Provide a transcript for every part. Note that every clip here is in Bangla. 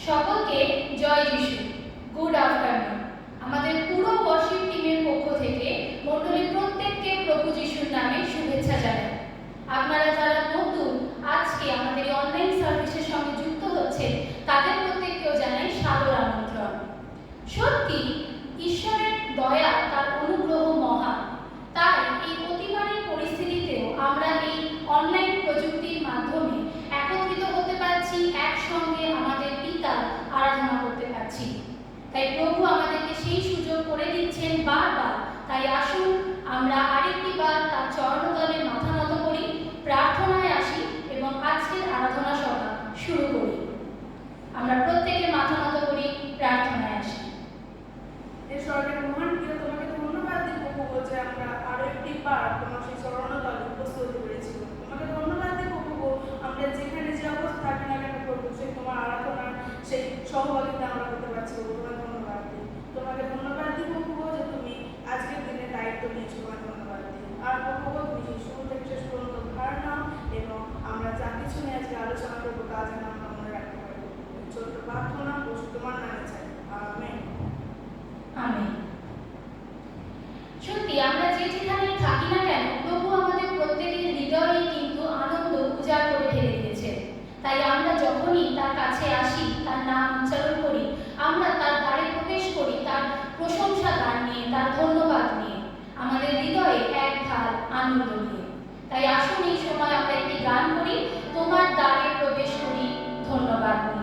সকলকে জয় যিশু। Good afternoon. আমাদের পুরো ওয়ার্শিপ টিমের পক্ষ থেকে মণ্ডলীর প্রত্যেককে প্রভু যিশুর নামে শুভেচ্ছা জানাই। আপনারা যারা নতুন আজকে আমাদের এই অনলাইন সার্ভিসের সঙ্গে যুক্ত হচ্ছেন তাদের প্রত্যেককেও জানাই সাদর আমন্ত্রণ। সত্যি ঈশ্বরের দয়া, তার অনুগ্রহ মহান। তাই এই অতিমারীর পরিস্থিতিতেও আমরা এই অনলাইন প্রযুক্তির মাধ্যমে একত্রিত হতে পারছি, একসঙ্গে আমাদের পিতার আরাধনা করতে পারছি। তাই প্রভু আমাদেরকে সেই সুযোগ করে দিচ্ছেন বারবার। তাই আসুন আমরা আরেকটি বার তার চরণতলে মাথা নত করি, প্রার্থনায় আসি এবং আজকের আরাধনা সভা শুরু করি। আমরা প্রত্যেকে মাথা নত করি, প্রার্থনায় আসি। ঈশ্বরের মহান প্রিয়, তোমাকে ধন্যবাদ দিব প্রভু যে আমরা আরো একটি বার তোমার সেই চরণতলে উপস্থিত হতে পেরেছি। তোমাকে ধন্যবাদ দিব প্রভু, আমরা যেখানে যে অবস্থা থাকি না কেন প্রভু, সেই তোমার আরাধনার সেই সহভাগিতা আমরা করতে পারছি। তোমাকে ধন্যবাদ দিই। তোমাকে ধন্যবাদ দিব প্রভু যে তুমি আজকের দিনে দায়িত্ব নিয়েছো। তোমাকে ধন্যবাদ দিই। আর প্রভু তুমি শুরু থেকে শেষ পর্যন্ত ধার নাও এবং আমরা যা কিছু নিয়ে আজকে আলোচনা করবো তা যেন আমরা মনে রাখতে পারি। ছোট্ট প্রার্থনা বসে তোমার নামে চাই, আমেন। আমেন। সত্যি আমরা যে যেখানে থাকি না কেন প্রভু আমাদের প্রত্যেকের হৃদয়ে কিন্তু আনন্দ উজাড় করে ঢেলে দিয়েছে। তাই আমরা যখনই তার কাছে আসি, তার নাম উচ্চারণ করি, আমরা তার দ্বারে প্রবেশ করি তার প্রশংসা গান নিয়ে, তার ধন্যবাদ নিয়ে, আমাদের হৃদয়ে এক ঢাল আনন্দ নিয়ে। তাই আসুন এই সময় আমরা একটি গান করি, তোমার দ্বারে প্রবেশ করি ধন্যবাদ নিয়ে।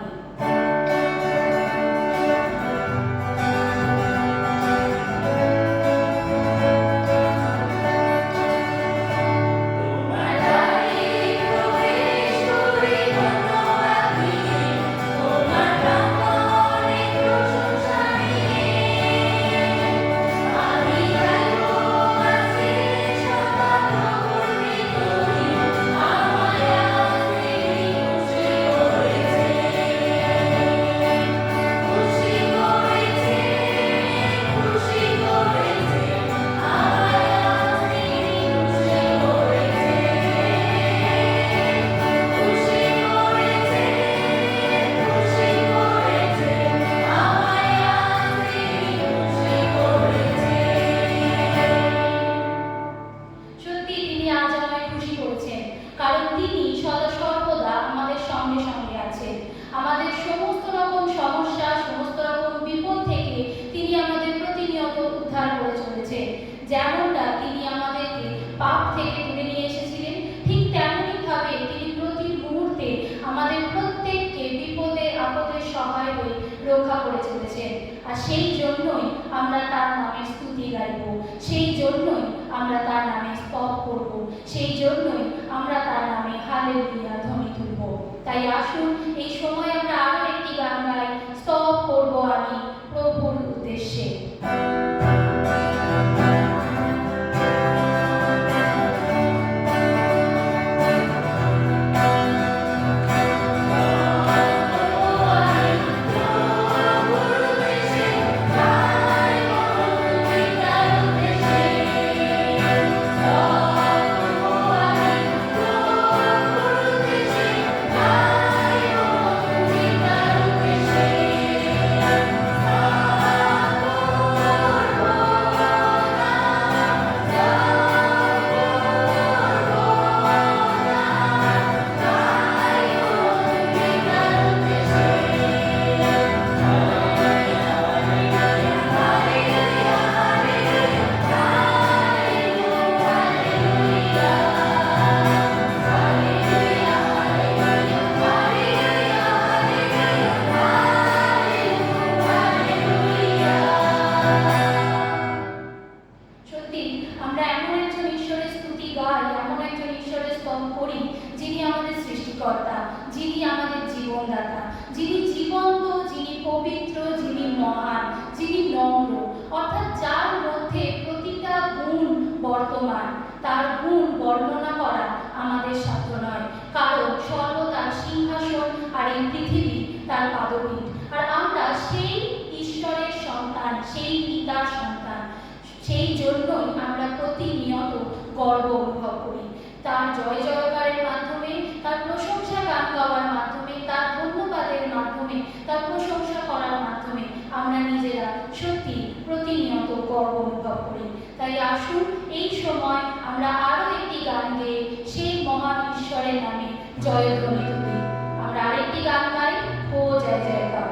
যেমনটা তিনি আমাদেরকে পাপ থেকে তুলে নিয়ে এসেছিলেন, ঠিক তেমনই ভাবে তিনি প্রতি মুহূর্তে আমাদের প্রত্যেককে বিপদে আপদে সহায় হয়ে রক্ষা করে চলেছেন। আর সেই জন্যই আমরা তার নামে স্তুতি গাইব, সেই জন্যই আমরা তার নামে স্তব করব, সেই জন্যই আমরা তার নামে হালেলুয়া ধ্বনি তুলব। তাই আসুন এই সময় আমরা আরো একটি গান গাই, স্তব করব আমি প্রভুর উদ্দেশ্যে। যিনি আমাদের জীবনদাতা, যিনি জীবন্ত, যিনি পবিত্র, যিনি মহান, যিনি নম্র, অর্থাৎ যার মধ্যে প্রতিটা গুণ বর্তমান। তার গুণ বর্ণনা করা আমাদের সাধ্য নয়, কারণ সর্বদা সিংহাসন আর এই পৃথিবী তার পাদপীঠ। আর আমরা সেই ঈশ্বরের সন্তান, সেই পিতার সন্তান। সেই জন্যই আমরা প্রতিনিয়ত গর্ব অনুভব করি। তার জয় জয়কারের মাধ্যমে, তার প্রশংসা গান গাওয়ার মাধ্যমে, তার ধন্যবাদের মাধ্যমে মাধ্যমে, তার প্রশংসা করার মাধ্যমে আমরা নিজেরা সত্যি প্রতিনিয়ত গর্ব অনুভব করি। তাই আসুন এই সময় আমরা আরও একটি গান গেয়ে সেই মহান ঈশ্বরের নামে জয়ধ্বনি তুলি। আমরা আরেকটি গান গাই, ও জয় জয়কার।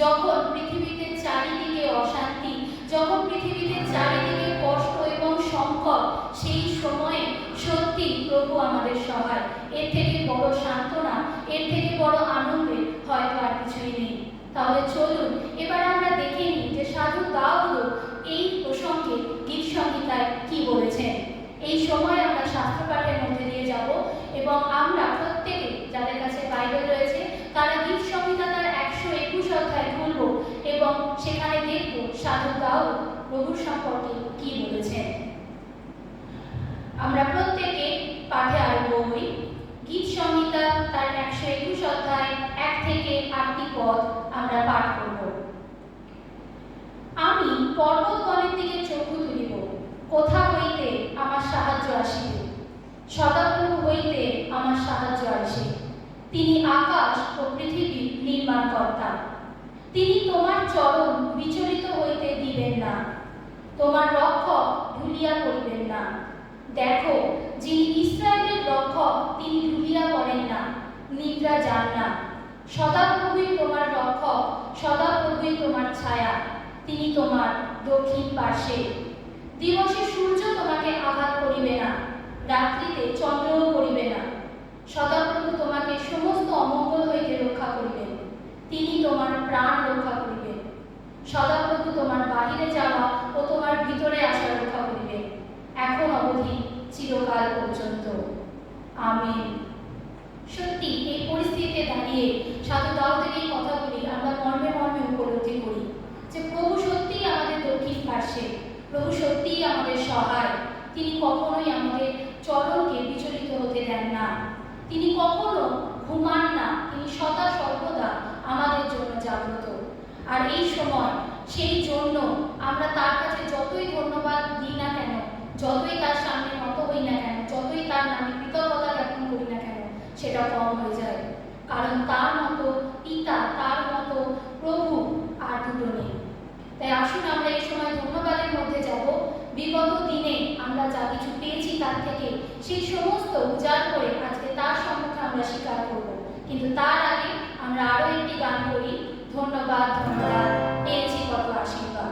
যখন পৃথিবীতে চারিদিকে অশান্তি, যখন পৃথিবীতে চারিদিকে কষ্ট এবং সংকট, সেই সময়ে সত্যি প্রভু আমাদের সহায়। এর থেকে বড় সান্ত্বনা, এর থেকে বড় আনন্দের হয়তো আর কিছুই নেই। তাহলে চলুন এবার আমরা দেখে নিই যে সাধু দাউদ এই প্রসঙ্গে গীত সংহিতায় কি বলেছেন। এই সময় আমরা শাস্ত্র পাঠের মধ্যে দিয়ে যাব এবং আমরা প্রত্যেকে যাদের কাছে বাইবেল রয়েছে তারা গীত সংহিতা তার 121 অধ্যায় খুলব এবং সেখানে দেখব সাধু দাউদ প্রভুর সম্পর্কে কি বলেছেন। আমরা প্রত্যেকে পাঠে আরম্ভ হই। গীত সংহিতা তার 121 অধ্যায় 1 থেকে 8টি পদ আমরা পাঠ করব। আমি পর্বতগণের দিকে চক্ষু তুলিব, কোথা হইতে আমার সাহায্য আসিবে? সদাপ্রভু হইতে আমার সাহায্য আসে। তিনি আকাশ ও পৃথিবী নির্মাণকর্তা। তিনি তোমার চরণ বিচলিত হইতে দিবেন না। তোমার রক্ষক ভুলিয়া করিবেন না। দেখো, যিনি ইসরায়েলের রক্ষক তিনি ভুলিয়া পড়েন না, নিদ্রা যান না। সদাপ্রভুই তোমার রক্ষক, সদাপ্রভুই তোমার ছায়া, তিনি তোমার দক্ষিণ পার্শ্বে। দিবসে সূর্য তোমাকে আঘাত করিবে না, রাত্রিতে চন্দ্রও করিবে না। সদাপ্রভু তোমাকে সমস্ত অমঙ্গল হইতে রক্ষা করিবেন, তিনি তোমার প্রাণ রক্ষা করিবেন। সদাপ্রভু তোমার বাহিরে যাওয়া ও তোমার ভিতরে আসা রক্ষা করিবেন, এখন অবধি চিরকাল পর্যন্ত। আমেন। সত্যি এই পরিস্থিতিতে দাঁড়িয়ে সাধু দাউদের এই কথাগুলি আমরা মর্মে মর্মে উপলব্ধি করি যে প্রভু সত্যিই আমাদের দক্ষিণ পার্শ্বে, প্রভু সত্যিই আমাদের সহায়। তিনি কখনোই আমাদের চরণকে বিচলিত হতে দেন না, তিনি কখনো ঘুমান না, তিনি সদা সর্বদা আমাদের জন্য জাগ্রত। আর এই সময় সেই জন্য আমরা তার কাছে যতই ধন্যবাদ দিই না কেন, যতই তার সামনে নত হই না কেন, যতই তার নামে কৃতজ্ঞতা জ্ঞাপন করি না কেন, সেটা কম হয়ে যায়। কারণ তার মতো পিতা, তার মতো প্রভু আর দুটো নেই। তাই আসুন আমরা এই সময় ধন্যবাদের মধ্যে যাব। বিগত দিনে আমরা যা কিছু পেয়েছি তার থেকে সেই সমস্ত উজাড় করে আজকে তার সম্মুখে আমরা স্বীকার করব। কিন্তু তার আগে আমরা আরো একটি গান করি, ধন্যবাদ ধন্যবাদ পেয়েছি কত আশীর্বাদ।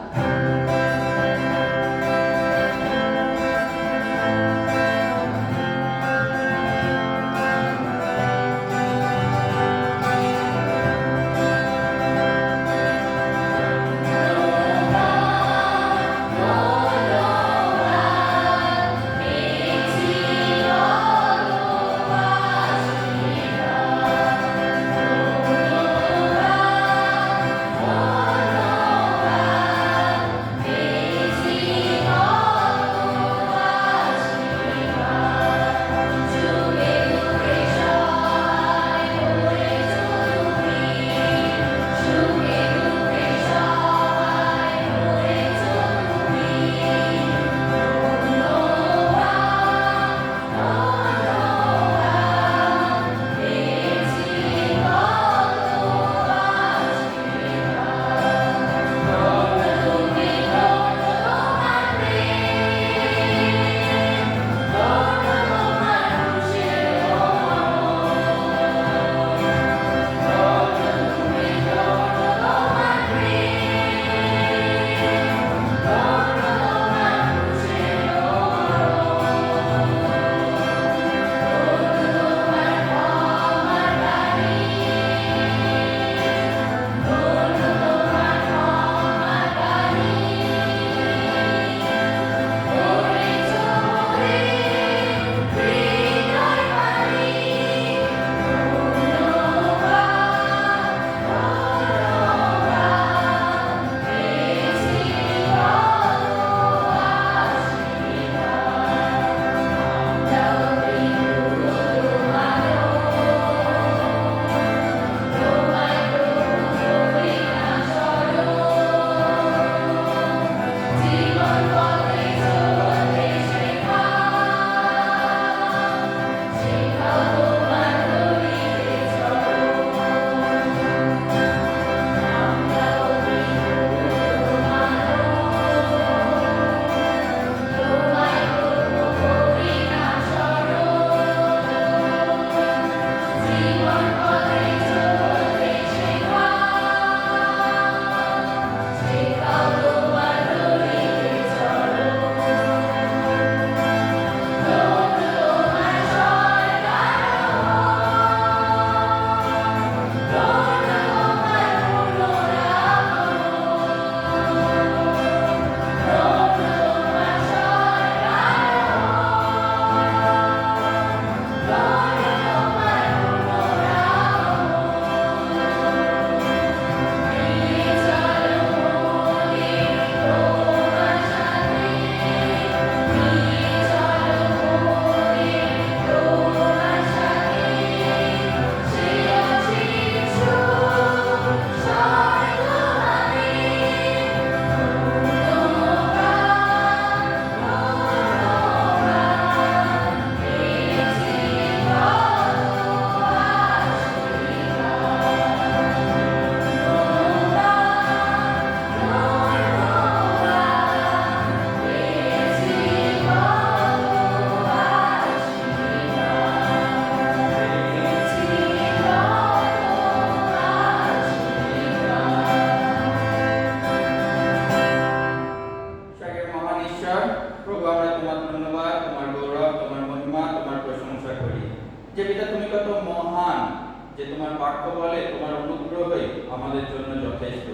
তোমার বাক্য বলে তোমার অনুগ্রহই আমাদের জন্য যথেষ্ট।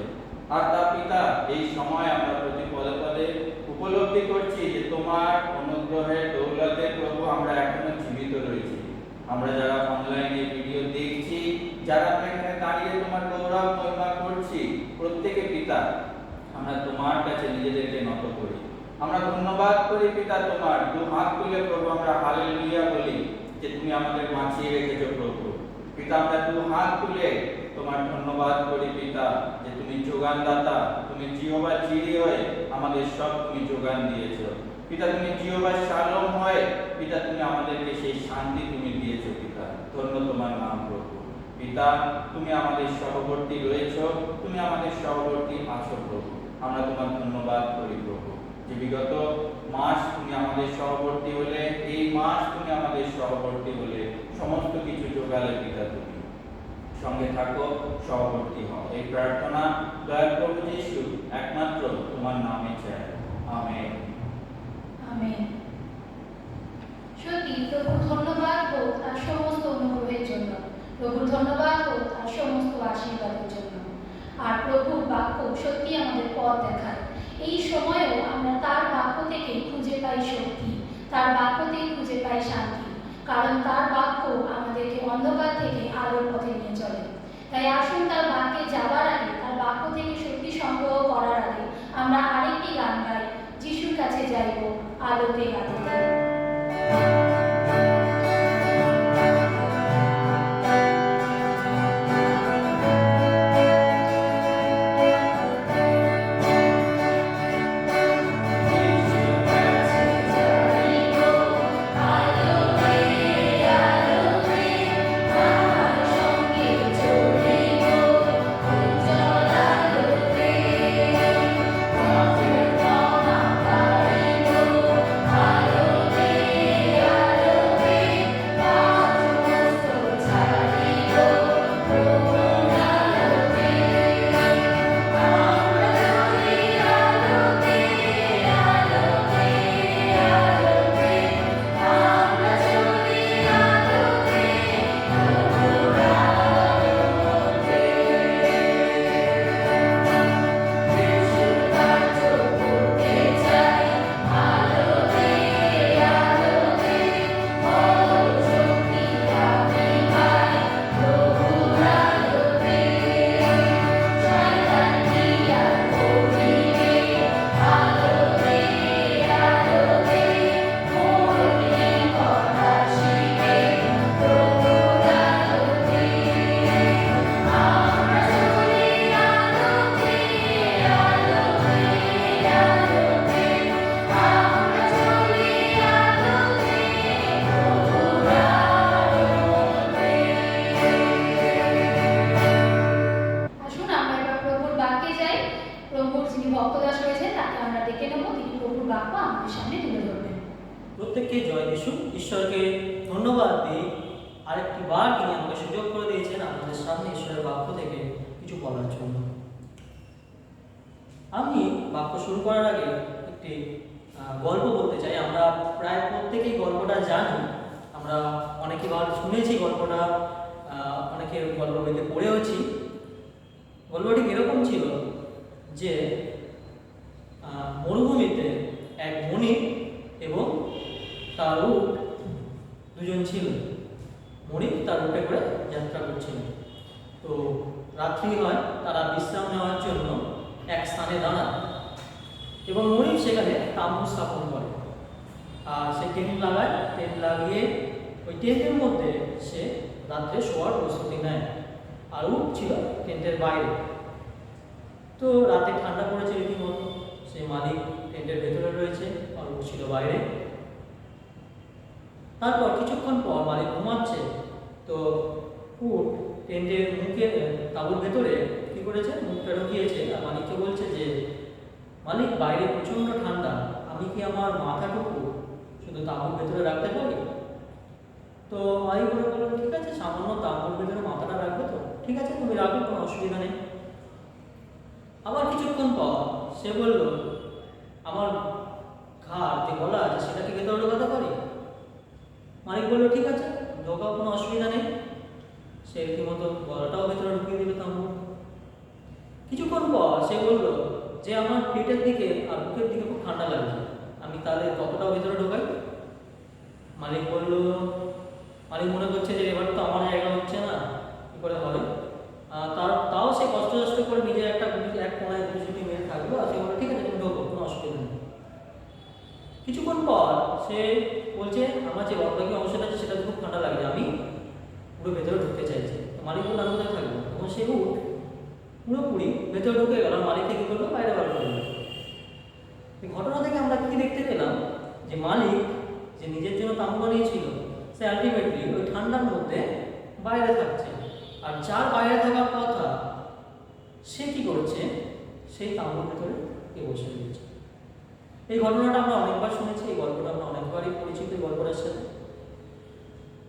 আর তা পিতা, এই সময় আমরা প্রতি পদে পদে উপলব্ধি করছি যে তোমার অনুগ্রহের দৌলতে প্রভু আমরা এখনো জীবিত রয়েছি। আমরা যারা অনলাইনে ভিডিও দেখছি, যারা আমরা এখানে দাঁড়িয়ে তোমার গৌরব মহিমা করছি, প্রত্যেকে পিতা আমরা তোমার কাছে নিজেদেরকে নত করি। আমরা ধন্যবাদ করি পিতা, তোমার দু হাত তুলে প্রভু আমরা হালেলুয়া বলি যে তুমি আমাদের বাঁচিয়ে রেখেছো প্রভু। পিতা, আমরা দু হাত তুলে তোমার ধন্যবাদ করি পিতা যে তুমি যোগানদাতা, তুমি জিহোবা জিরি হয়ে আমাদের সব তুমি যোগান দিয়েছো পিতা। তুমি জিহোবা শালোম হয়ে পিতা তুমি আমাদেরকে সেই শান্তি তুমি দিয়েছো পিতা। ধন্য তোমার নাম প্রভু। পিতা, তুমি আমাদের সহবর্তী রয়েছো, তুমি আমাদের সহবর্তী আছো প্রভু। আমরা তোমার ধন্যবাদ করি প্রভু যে বিগত মাস তুমি আমাদের সহবর্তী হলে, এই মাস তুমি আমাদের সহবর্তী হলে, সমস্ত কিছু যোগালে পিতা। তুমি সঙ্গে থাকো, সহবর্তী হও। এই প্রার্থনা দয়াল প্রভু যিশু একমাত্র তোমার নামে চাই, আমেন। আমেন। সত্যি প্রভুর ধন্যবাদ হোক তার সমস্ত অনুগ্রহের জন্য, প্রভুর ধন্যবাদ হোক তার সমস্ত আশীর্বাদের জন্য। আর প্রভুর বাক্য সত্যি আমাদের পথ দেখায়। এই সময়েও আমরা তার বাক্য থেকে খুঁজে পাই শক্তি, তার বাক্য থেকে খুঁজে পাই শান্তি, কারণ তার বাক্য আমাদেরকে অন্ধকার থেকে আলোর পথে নিয়ে চলে। তাই আসুন তার বাক্যে যাবার আগে, তার বাক্য থেকে শক্তি সংগ্রহ করার আগে আমরা আরেকটি গান গাই, যিশুর কাছে যাইব আলোতে আলোতে। প্রত্যেককে জয় যিশু। ঈশ্বরকে ধন্যবাদ দিই আরেকটি বার তিনি আমাকে সুযোগ করে দিয়েছেন আপনাদের সামনে ঈশ্বরের বাক্য থেকে কিছু বলার জন্য। আমি বাক্য শুরু করার আগে একটি গল্প বলতে চাই। আমরা প্রায় প্রত্যেকেই গল্পটা জানি, আমরা অনেকবার শুনেছি গল্পটা, অনেকের গল্প বইতে পড়েওছি। গল্পটি এরকম ছিল যে মরুভূমিতে এক বণিক এবং তার উট দুজন ছিল। বণিক তার উটে করে যাত্রা করছিল। তো রাত্রি হয়, তারা বিশ্রাম নেওয়ার জন্য এক স্থানে দাঁড়ায় এবং বণিক সেখানে তাঁবু স্থাপন করে। আর সে টেন্ট লাগায়, টেন্ট লাগিয়ে ওই টেন্টের মধ্যে সে রাত্রে শোয়ার প্রস্তুতি নেয়। আর উট ছিল টেন্টের বাইরে। তো রাতে ঠান্ডা পড়েছে রীতিমতো, সে মালিক টেন্টের ভেতরে রয়েছে আর উট ছিল বাইরে। তারপর কিছুক্ষণ পর মালিক ঘুমাচ্ছে, তো উট টেন্টের মুখে তাঁবুর ভেতরে কি করেছে, মুখটা ঢুকিয়েছে আর মালিককে বলছে যে মালিক বাইরে প্রচণ্ড ঠান্ডা, আমি কি আমার মাথাটুকু শুধু তাঁবুর ভেতরে রাখতে পারি? তো মালিক বলল ঠিক আছে, সামান্য তাঁবুর ভেতরে মাথাটা রাখবে তো ঠিক আছে, তুমি রাখো, কোনো অসুবিধা নেই। আবার কিছুক্ষণ পর সে বলল আমার ঘাড় যে গলা আছে সেটাকে ভেতরে ঢোকাতে পারি? মালিক বলল ঠিক আছে, ঢোকাও, কোনো অসুবিধা নেই। সে রীতিমতো গলাটাও ভেতরে ঢুকিয়ে দিল তাম্বুর। কিছুক্ষণ পর সে বলল যে আমার পেটের দিকে আর বুকের দিকে খুব ঠান্ডা লাগছে, আমি তাহলে কতটাও ভেতরে ঢোকাই? মালিক বলল, মালিক মনে করছে যে এবার তো আমার জায়গা হচ্ছে না, কী করে হবে? তাও সে কষ্ট করে নিজের এক কোনায় দুটি মেরে থাকলো, আর সে বলে ঠিক আছে তুমি ঢোকো, কোনো অসুবিধা নেই। কিছুক্ষণ পর সে বলছে আমার যে বাকি অংশটা আছে সেটা খুব ঠান্ডা লাগছে, আমি পুরো ভেতরে ঢুকতে চাইছি। মালিক বলল আমি কোথায় থাকবো? তখন সে পুরোপুরি ভেতরে ঢুকে গেল, মালিককে কী করলো? বাইরে বার করে দিল। এই ঘটনা থেকে আমরা কি দেখতে পেলাম যে মালিক যে নিজের জন্য তাঁবু বানিয়েছিল সে আলটিমেটলি ওই ঠান্ডার মধ্যে বাইরে থাকছে, আর যার বাইরে থাকার কথা সে কি করছে? সেই তাঁবুর ভেতরে কে বসে রয়েছে। এই ঘটনাটা আমরা অনেকবার শুনেছি, এই গল্পটা আমরা অনেকবারই পরিচিত এই গল্পটার সাথে।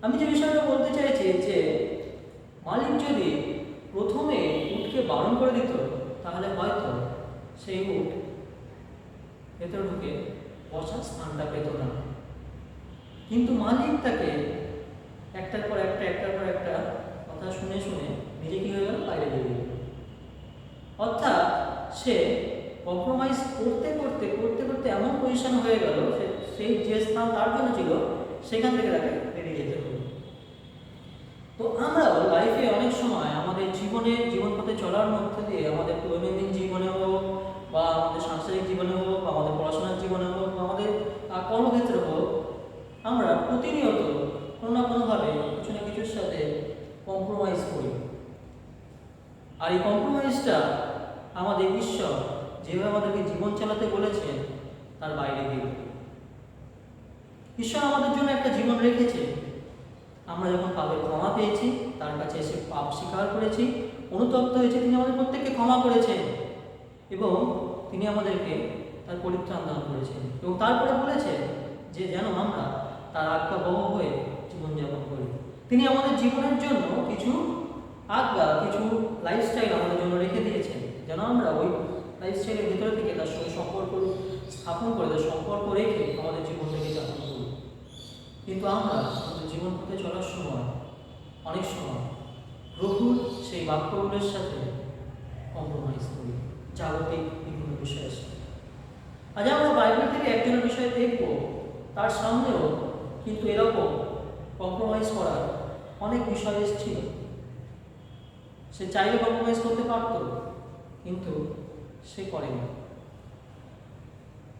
আমি যে বিষয়টা বলতে চাইছি যে মালিক যদি প্রথমে উটকে বারণ করে দিত তাহলে হয়তো সেই উট ভেতরে ঢুকে বসার স্থানটা পেত না, কিন্তু মালিক তাকে একটার পর একটা কথা শুনে নিজে কি হয়ে গেল? বাইরে বেরিয়ে গেল। অর্থাৎ সে কম্প্রোমাইজ করতে এমন পজিশন হয়ে গেল, সেই যে স্থান তার জন্য ছিল সেখান থেকে তাকে বেরিয়ে যেতে হলো। তো আমরাও লাইফে অনেক সময় আমাদের জীবন পথে চলার মধ্যে দিয়ে আমাদের দৈনন্দিন জীবনে হোক বা আমাদের সাংসারিক জীবনে হোক বা আমাদের পড়াশোনার জীবনে হোক বা আমাদের কর্মক্ষেত্রে হোক, আমরা প্রতিনিয়ত কোনো না কোনোভাবে কিছু না কিছুর সাথে কম্প্রোমাইজ করি। আর এই কম্প্রোমাইজটা আমাদের ঈশ্বর যেভাবে আমাদেরকে জীবন চালাতে বলেছেন তার বাইরে গিয়ে। ঈশ্বর আমাদের জন্য একটা জীবন রেখেছে। আমরা যখন পাপের ক্ষমা পেয়েছি, তার কাছে এসে পাপ স্বীকার করেছি, অনুতপ্ত হয়েছে, তিনি আমাদের প্রত্যেককে ক্ষমা করেছেন এবং তিনি আমাদেরকে তার পরিত্রাণ দান করেছেন এবং তারপরে বলেছে যে যেন আমরা তার আজ্ঞাবহ হয়ে জীবনযাপন করি। তিনি আমাদের জীবনের জন্য কিছু কিছু লাইফস্টাইল আমাদের জন্য রেখে দিয়েছেন, যেন আমরা ওই লাইফস্টাইলের ভিতরে থেকে তার সঙ্গে সম্পর্ক স্থাপন করে তার সম্পর্ক রেখে আমাদের জীবনটাকে যাপন করি। কিন্তু আমরা আমাদের জীবন পথে চলার সময় অনেক সময় প্রভুর সেই বাক্যগুলোর সাথে কম্প্রোমাইজ করি জাগতিক বিভিন্ন বিষয়ের সাথে। আজ আমরা বাইবেল থেকে একজনের বিষয়ে দেখব, তার সামনেও কিন্তু এরকম কম্প্রোমাইজ করার অনেক বিষয় এসেছিল। সে চাইলে কম্প্রোমাইজ করতে পারত, কিন্তু সে করেনি।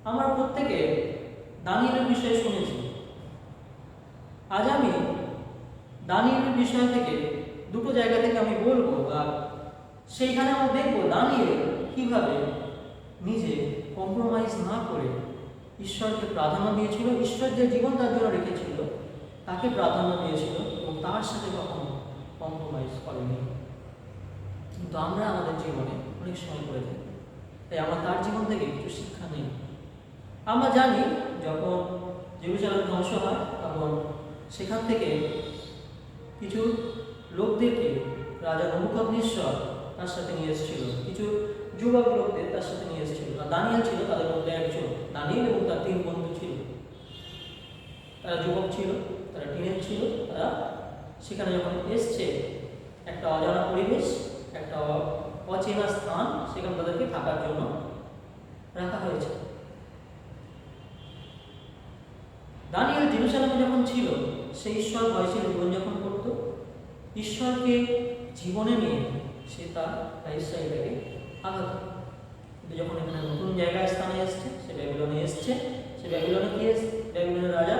আমরা প্রত্যেকে দানিয়েলের বিষয়ে শুনেছি। আজ আমি দানিয়েলের বিষয় থেকে দুটো জায়গা থেকে আমি বলবো, আর সেইখানে আমরা দেখবো দানিয়েল কিভাবে নিজে কম্প্রোমাইজ না করে ঈশ্বরকে প্রাধান্য দিয়েছিল, ঈশ্বর যে জীবন তার জন্য রেখেছিল তাকে প্রাধান্য দিয়েছিল এবং তার সাথে কখনো কম্প্রোমাইজ করেনি। কিন্তু আমরা আমাদের জীবনে অনেক সময় করে থাকি, তাই আমরা তার জীবন থেকে কিছু শিক্ষা নেই। আমরা জানি যখন জেরুজালেম ধ্বংস হয় তখন সেখান থেকে কিছু লোকদেরকে রাজা নবুকদনেস্বর তার সাথে নিয়ে এসেছিল, কিছু যুবক লোকদের তার সাথে নিয়ে এসেছিল। আর দানিয়েল ছিল তাদের মধ্যে একজন। দানিয়েল এবং তার 3 বন্ধু ছিল। তারা যুবক ছিল, তারা টিনেজ ছিল। তারা সেখানে যখন এসছে, একটা অজানা পরিবেশ, একটা অচেনা স্থান, সেখানে তাদেরকে থাকার জন্য রাখা হয়েছে। দানিয়েল জেরুজালেমে যখন ছিল, সে ঈশ্বর ভয় ছিল জীবনযাপন করত। ঈশ্বরকে জীবনে নিয়ে সে তার লাইফস্টাইলটাকে আঘাত। কিন্তু যখন এখানে নতুন জায়গায় স্থানে এসছে, সে ব্যাবিলনে এসছে, সে ব্যাবিলনে গিয়ে ব্যাবিলনের রাজা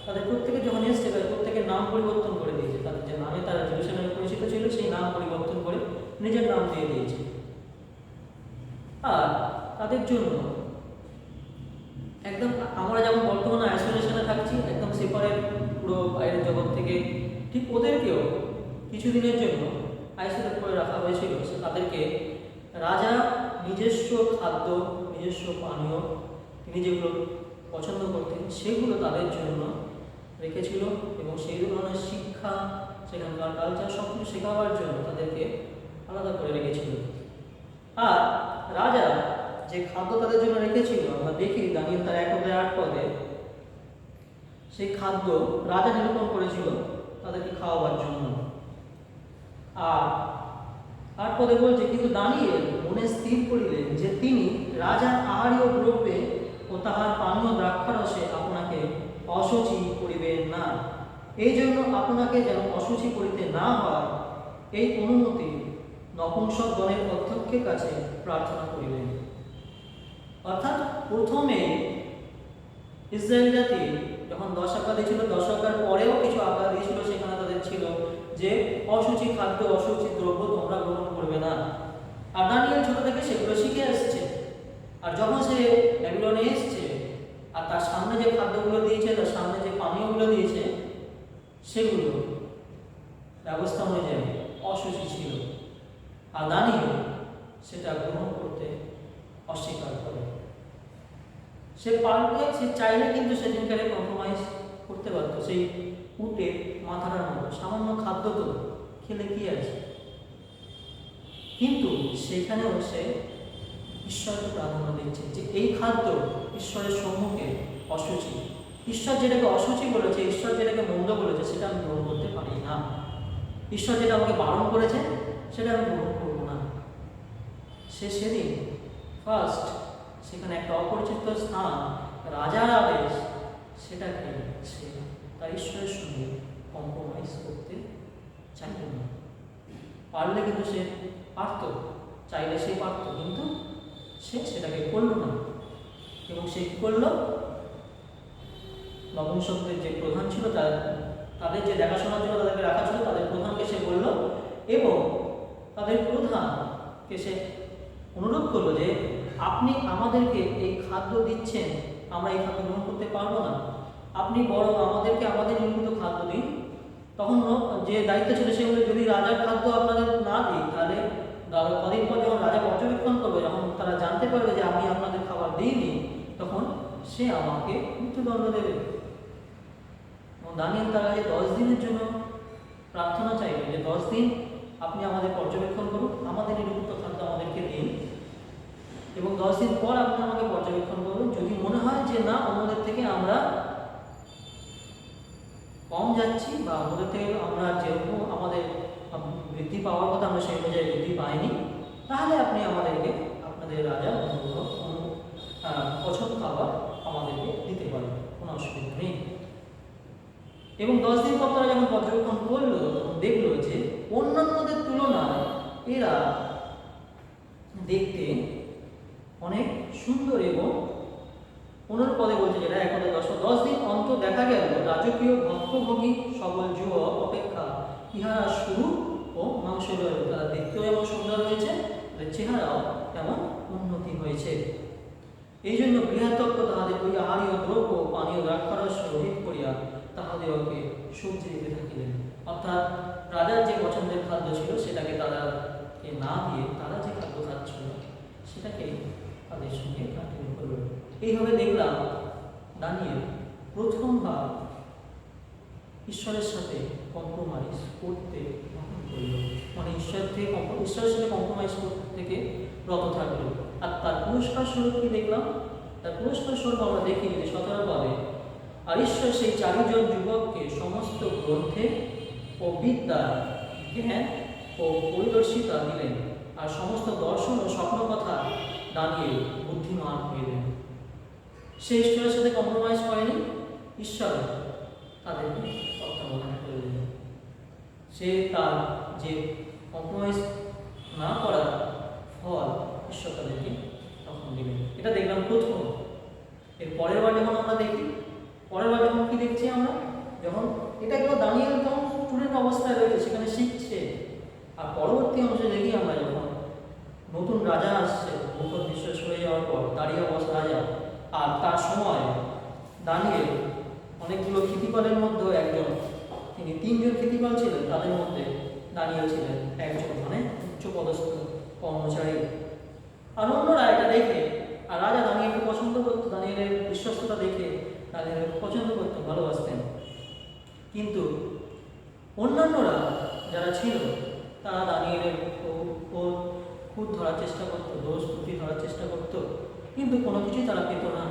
তাদের প্রত্যেকে যখন এসছে, তাদের প্রত্যেকের নাম পরিবর্তন করে দিয়েছে। তাদের যে নামে তারা জেরুজালেমে পরিচিত ছিল সেই নাম পরিবর্তন করে নিজের নাম দিয়ে দিয়েছে। আর তাদের জন্য একদম আমরা যেমন বর্তমানে আইসোলেশনে থাকছি, একদম সেপারেট পুরো বাইরের জগৎ থেকে, ঠিক ওদেরকেও কিছুদিনের জন্য আইসোলেট করে রাখা হয়েছিল। তাদেরকে রাজা নিজস্ব খাদ্য, নিজস্ব পানীয়, তিনি যেগুলো পছন্দ করতেন সেগুলো তাদের জন্য রেখেছিল এবং সেই ধরনের শিক্ষা, সেখানকার কালচার সব কিছু শেখাবার জন্য তাদেরকে আলাদা করে রেখেছিল। আর রাজা যে খাদ্য তাদের জন্য রেখেছিল, আমরা দেখি দানিয়েল তার 1-8 সেই খাদ্য রাজা নিরূপণ করেছিল তাদেরকে খাওয়াবার জন্য। আর আর পদে বলছে, কিন্তু দানিয়েল মনে স্থির করিলেন যে তিনি রাজার আহারীয় দ্রব্যে ও তাহার পানীয় দ্রাক্ষারসে আপনাকে অশুচি করিবেন না। এই জন্য আপনাকে যেন অশুচি করিতে না হয় এই অনুমতি নপুংসকগণের অধ্যক্ষের কাছে প্রার্থনা করিলেন। অর্থাৎ প্রথমে ইসরায়েল জাতি যখন 10 আজ্ঞা দিয়েছিল, 10 আজ্ঞার পরেও কিছু আজ্ঞা দিয়েছিল, সেখানে তাদের ছিল যে অশুচি খাদ্য, অশুচি দ্রব্য তোমরা গ্রহণ করবে না। আর দানিয়েল ছোট থেকে সেগুলো শিখে আসছে। আর যখন সে ব্যাবিলনে এসছে আর তার সামনে যে খাদ্যগুলো দিয়েছে, তার সামনে যে পানীয়গুলো দিয়েছে, সেগুলো ব্যবস্থা অনুযায়ী অশুচি ছিল। আর দানিয়েল সেটা গ্রহণ করতে অস্বীকার করে। সে পারলে, সে চাইলে কিন্তু সেদিনকারে কম্প্রোমাইজ করতে পারতো। সেই উটে মাথাটার মতো সামান্য খাদ্য তো খেলে কি আছে, কিন্তু সেখানেও সে ঈশ্বরকে প্রাধান্য দিচ্ছে যে এই খাদ্য ঈশ্বরের সম্মুখে অশুচি। ঈশ্বর যেটাকে অশুচি বলেছে, ঈশ্বর যেটাকে মন্দ বলেছে, সেটা আমি গ্রহণ করতে পারি না। ঈশ্বর যেটা আমাকে বারণ করেছে সেটা আমি গ্রহণ করব না। সে সেদিন ফার্স্ট সেখানে একটা অপরিচিত স্থান, রাজার আদেশ, সেটাকে সে তার ঈশ্বরের সঙ্গে কম্প্রোমাইজ করতে চাইল না। পারলে কিন্তু সে পারত, চাইলে সে পারত, কিন্তু সে সেটাকে করলো না। এবং সে কি করলো? নপুংসকদের যে প্রধান ছিল, তাদের যে দেখাশোনার জন্য তাদেরকে রাখা ছিল, তাদের প্রধানকে সে বলল, এবং তাদের প্রধানকে সে অনুরোধ করলো যে আপনি আমাদেরকে এই খাদ্য দিচ্ছেন, আমরা এই খাদ্য গ্রহণ করতে পারবো না, আপনি বরং আমাদেরকে আমাদের নির্মিত খাদ্য দিন। তখন যে দায়িত্ব ছিল সেগুলো, যদি রাজার খাদ্য আপনাদের না দিই, তাহলে কদিন পর যখন রাজা পর্যবেক্ষণ করবে, যখন তারা জানতে পারবে যে আমি আপনাদের খাবার দিইনি, তখন সে আমাকে মৃত্যুদণ্ড দেবে। দানিয়েল তার আগে 10 দিনের জন্য প্রার্থনা চাইবে যে 10 দিন আপনি আমাদের পর্যবেক্ষণ করুন, আমাদের নির্মিত খাদ্য আমাদেরকে দিন, এবং 10 দিন পর আপনি আমাকে পর্যবেক্ষণ করুন। যদি মনে হয় যে না, অন্যদের থেকে আমরা কম যাচ্ছি, বা আমাদের থেকে আমরা যেরকম আমাদের বৃদ্ধি পাওয়ার কথা আমরা সেই অনুযায়ী বৃদ্ধি পাইনি, তাহলে আপনি আমাদেরকে আপনাদের রাজা পছন্দ খাবার আমাদেরকে দিতে পারেন, কোনো অসুবিধা নেই। এবং 10 দিন পর তারা যখন পর্যবেক্ষণ করলো, তখন দেখলো যে অন্যান্যদের তুলনায় এরা দেখতে অনেক সুন্দর। এবং 15 পদে বলছে, যেটা 1 পদে 10 দিন অন্তর দেখা গেল রাজকীয় ভক্ষভোগী সকল যুবক অপেক্ষা ইহারা শুরু ও মাংস রয়েছে। তারা দেখতেও এমন সুন্দর হয়েছে, তাদের চেহারাও তেমন উন্নতি হয়েছে। এই জন্য বৃহত্তক্ষ তাহাদের ওই আহারীয় দ্রব্য পানীয় দ্রাক্ষারস রহিত করিয়া তাহাদেরকে সবজি দিতে থাকিলেন। অর্থাৎ রাজার যে পছন্দের খাদ্য ছিল সেটাকে তাদেরকে না দিয়ে তারা যে খাদ্য খাচ্ছিল সেটাকে তাদের সঙ্গে কন্টিনিউ করল। এইভাবে দেখলাম দানিয়েল প্রথমবার ঈশ্বরের সাথে কম্প্রোমাইজ করতে গ্রহণ করল, মানে ঈশ্বরের সাথে কম্প্রোমাইজ করতে থেকে রত থাকলো। আর তার পুরস্কার স্বরূপ কি দেখলাম? তার পুরস্কার স্বরূপ আমরা দেখি যে 17 পাবে, আর ঈশ্বর সেই 4 জন যুবককে সমস্ত গ্রন্থে ও বিদ্যা, জ্ঞান ও পরিদর্শিতা দিলেন, আর সমস্ত দর্শন ও স্বপ্ন কথা দানিয়েল বুদ্ধিমান হইলেন। সে ঈশ্বরের সাথে কম্প্রোমাইজ করেনি, ঈশ্বর তাদেরকে তত্ত্বাবধান করে দিলেন। সে তার যে কম্প্রোমাইজ না করার ফল ঈশ্বর তাদেরকে তখন দিলেন। এটা দেখলাম প্রথম। এর পরের বার যখন আমরা দেখি, পরের বার যখন কি দেখছি আমরা, যখন এটা গেল দানিয়েল তখন স্টুডেন্ট অবস্থায় রয়েছে, সেখানে শিখছে। আর পরবর্তী অংশে দেখি আমরা যখন নতুন রাজা আসছে, মুখোদ্দেশ্য সরে যাওয়ার পর দাঁড়িয়ে বসা রাজা, আর তার সময় দানিয়েল অনেকগুলো ক্ষিতিপালের মধ্যে একজন, তিনি 3 জন ক্ষিতিপাল ছিলেন, তাদের মধ্যে দানিয়েল ছিলেন একজন, মানে উচ্চপদস্থ কর্মচারী। আর অন্যরা এটা দেখে, আর রাজা দানিয়েলকে পছন্দ করতো, দানিয়েলের বিশ্বস্ততা দেখে দানিয়েলকে পছন্দ করতো, ভালোবাসতেন। কিন্তু অন্যান্যরা যারা ছিল, তারা দানিয়েলের খুঁত ধরার চেষ্টা করতো, দোষ ত্রুটি ধরার চেষ্টা করতো, কিন্তু কোনো কিছুই তারা পেত না,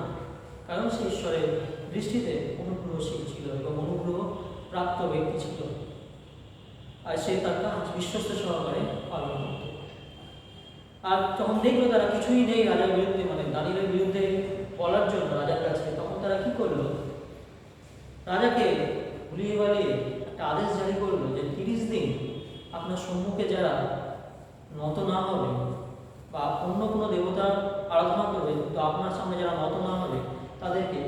কারণ সে ঈশ্বরের দৃষ্টিতে অনুগ্রহশীল ছিল এবং অনুগ্রহ প্রাপ্ত ব্যক্তি ছিল। আর সে তার কাজ বিশ্বস্ত সহকারে পালন করত। আর যখন দেখলো তারা কিছুই নেই রাজার বিরুদ্ধে, মানে দানিয়েলের বিরুদ্ধে বলার জন্য রাজার কাছে, তখন তারা কি করলো, রাজাকে ভুলিয়ে বালিয়ে একটা আদেশ জারি করলো যে 30 দিন আপনার সম্মুখে যারা নত না হবে বা অন্য কোনো দেবতার আরাধনা করবে, তো আপনার সামনে যারা নত না হবে তাদেরকে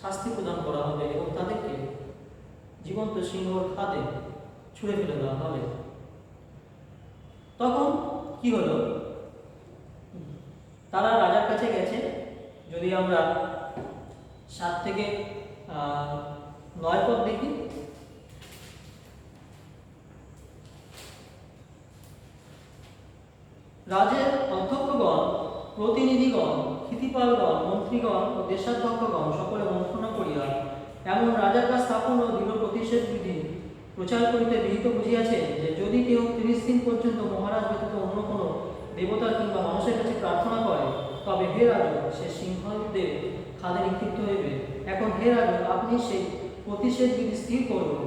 শাস্তি প্রদান করা হবে এবং তাদেরকে জীবন্ত সিংহর খাদে ছুঁড়ে ফেলে দেওয়া হবে। তখন কি হলো, তারা রাজার কাছে গেছে। যদি আমরা 7 থেকে 9 পদ দেখি, রাজের অধ্যক্ষগণ, প্রতিনিধিগণ, ক্ষিতিপালগণ, মন্ত্রীগণ ও দেশাধ্যক্ষগণ সকলে মন্ত্রণা করিয়া এমন রাজার কাছে স্থাপন ও দৃঢ় প্রতিষেধ বিধি প্রচার করিতে বিহিত বুঝিয়াছেন যে যদি কেউ 30 দিন পর্যন্ত মহারাজ ব্যতীত অন্য কোনো দেবতার কিংবা মানুষের কাছে প্রার্থনা করে, তবে হে রাজা সে সিংহদের খাদে নিক্ষিপ্ত হইবে। এখন হে রাজা আপনি সেই প্রতিষেধ বিধি স্থির করুন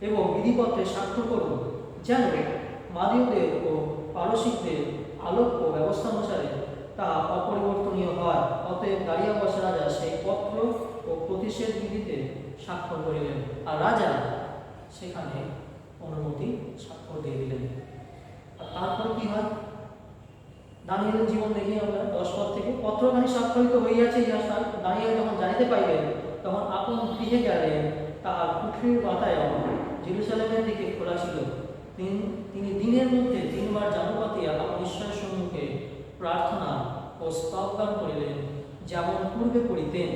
এবং বিধিপত্রে স্বাক্ষর করুন, যেন মাদীয়দের ও পারসিকদের আলোক্য ব্যবস্থা অনুসারে তা অপরিবর্তনীয় হয়। অতএব দারিয়াবশ রাজা সেই পত্র ও প্রতিষেধ বিধিতে স্বাক্ষর করিলেন, আর রাজা সেখানে অনুমতি স্বাক্ষর দিয়ে দিলেন। আর তারপর কি হয়, দানিয়েলের জীবন দেখি আমরা 10 পদ থেকে, পত্রখানি স্বাক্ষরিত হইয়াছে ইহা দানিয়েল যখন জানিতে পাইলেন, তখন আপন গৃহে গেলেন। তাহার কুঠির বাতায়ন জেরুজালেমের দিকে খোলা ছিল। তিনি দিনের মধ্যে 3 বার জানু পাতিয়া আপন ঈশ্বরের সম্মুখে প্রার্থনা ও স্তবগান করিলেন, যেমন পূর্বে করিতেন।